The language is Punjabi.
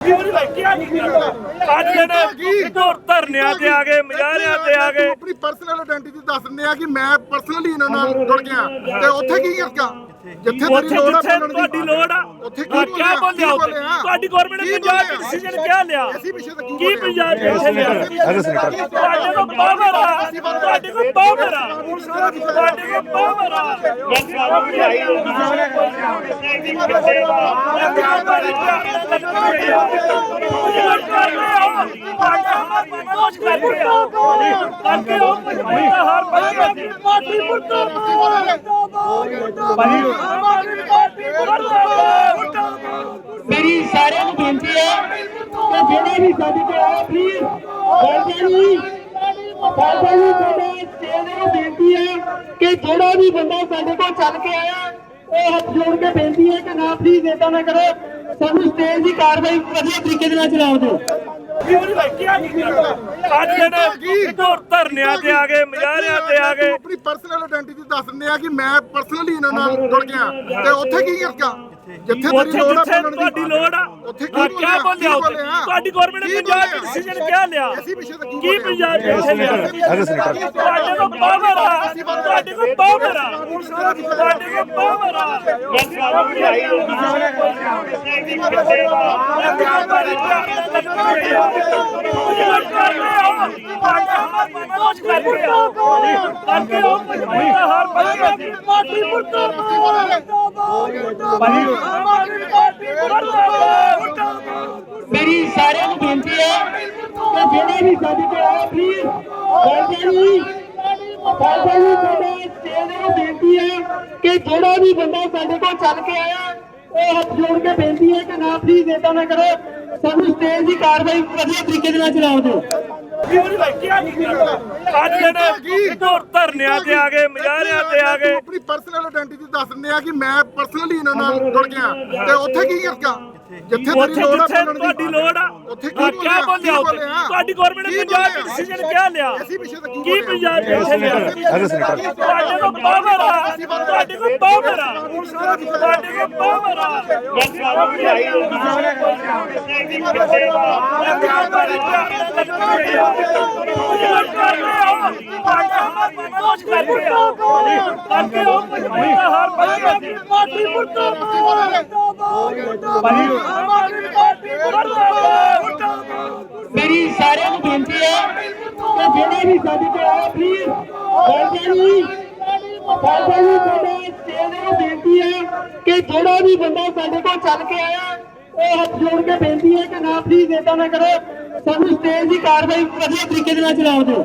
ਅੱਜ ਜਿਹੜੇ ਧਰਨਿਆਂ ਤੇ ਆ ਗਏ, ਮੁਜ਼ਾਹਰਿਆਂ ਤੇ ਆ ਗਏ। ਆਪਣੀ ਪਰਸਨਲ ਆਇਡੈਂਟੀਟੀ ਦੱਸ ਦਿੰਦੇ ਆ ਕਿ ਮੈਂ ਪਰਸਨਲੀ ਇਹਨਾਂ ਨਾਲ ਜੁੜ ਗਿਆ ਤੇ ਉੱਥੇ ਕੀ ਕਰਦਾ ਜਿੱਥੇ ਤੁਹਾਡੀ ਲੋੜ ਆ ਉੱਥੇ ਕੀ ਬੋਲਿਆ ਤੁਹਾਡੀ ਗਵਰਨਮੈਂਟ ਨੇ ਪੰਜਾਬ ਦਾ ਡਿਸੀਜਨ ਕਿਆ ਲਿਆ ਕੀ ਪੰਜਾਬ ਦੇ ਇੱਥੇ ਲਿਆ ਤੁਹਾਡੇ ਕੋਲ ਪਾਵਰ ਆ ਤੁਹਾਡੇ ਕੋਲ ਪਾਵਰ ਆ ਤੁਹਾਡੇ ਕੋਲ ਪਾਵਰ ਆ मेरी सारे बेनती है कि जिन्हें भी साडी को आया प्लीज बेनती है कि जोड़ा भी बंदा साडे को चल के आया हाथ जोड़ के बेनती है कि ना प्लीज ऐसा ना करो सानू स्टेज की कार्रवाई वधिया तरीके दे नाल चलाओ दो ਅੱਜ ਜਿਹੜੇ ਧਰਨਿਆਂ ਤੇ ਆ ਗਏ, ਮੁਜ਼ਾਹਰਿਆਂ ਤੇ ਆ ਗਏ। ਆਪਣੀ ਪਰਸਨਲ ਆਇਡੈਂਟੀਟੀ ਦੱਸ ਦਿੰਦੇ ਆ ਕਿ ਮੈਂ ਪਰਸਨਲੀ ਇਹਨਾਂ ਨਾਲ ਜੁੜ ਗਿਆ ਤੇ ਉੱਥੇ ਕੀ ਕਰਦਾ ਜਿੱਥੇ ਤੁਹਾਡੀ ਲੋੜ ਆ ਉੱਥੇ ਕਿਆ ਬੋਲਿਆ ਤੁਹਾਡੀ ਗਵਰਨਮੈਂਟ ਨੇ ਪੰਜਾਬ ਦਾ ਡਿਸੀਜਨ ਕਿਆ ਲਿਆ ਕੀ ਪੰਜਾਬ ਦੇ ਇੱਥੇ ਲਿਆ ਤੁਹਾਡੇ ਕੋਲ ਪਾਵਰ ਆ ਤੁਹਾਡੇ ਕੋਲ ਪਾਵਰ ਆ ਤੁਹਾਡੇ ਕੋਲ ਪਾਵਰ ਆ मेरी सारे बेनती है कि जिन्हें भी साडी को आया प्लीज बेनती है कि जोड़ा भी बंदा साडे को चल के आया हाथ जोड़ के बेनती है कि ना प्लीज ऐसा ना करो सानू स्टेज की कार्रवाई वधिया तरीके दे नाल चलाओ दो ਅੱਜ ਜਿਹੜੇ ਧਰਨਿਆਂ ਤੇ ਆ ਗਏ, ਮੁਜ਼ਾਹਰਿਆਂ ਤੇ ਆ ਗਏ। ਆਪਣੀ ਪਰਸਨਲ ਆਇਡੈਂਟੀਟੀ ਦੱਸ ਦਿੰਦੇ ਆ ਕਿ ਮੈਂ ਪਰਸਨਲੀ ਇਹਨਾਂ ਨਾਲ ਜੁੜ ਗਿਆ ਤੇ ਉੱਥੇ ਕੀ ਕਰਦਾ ਜਿੱਥੇ ਤੁਹਾਡੀ ਲੋੜ ਆ ਉੱਥੇ ਕਿਆ ਬੋਲਿਆ ਤੁਹਾਡੀ ਗਵਰਨਮੈਂਟ ਨੇ ਪੰਜਾਬ ਦਾ ਡਿਸੀਜਨ ਕਿਆ ਲਿਆ ਕੀ ਪੰਜਾਬ ਦੇ ਇੱਥੇ ਲਿਆ ਤੁਹਾਡੇ ਕੋਲ ਪਾਵਰ ਆ ਤੁਹਾਡੇ ਕੋਲ ਪਾਵਰ ਆ ਤੁਹਾਡੇ ਕੋਲ ਪਾਵਰ ਆ मेरी सारे बेनती है कि जिन्हें भी साडी को आया प्लीज बेनती है कि जोड़ा भी बंदा साडे को चल के आया हाथ जोड़ के बेनती है कि ना प्लीज ऐसा ना करो सानू स्टेज की कार्रवाई वधिया तरीके दे नाल चलाओ दो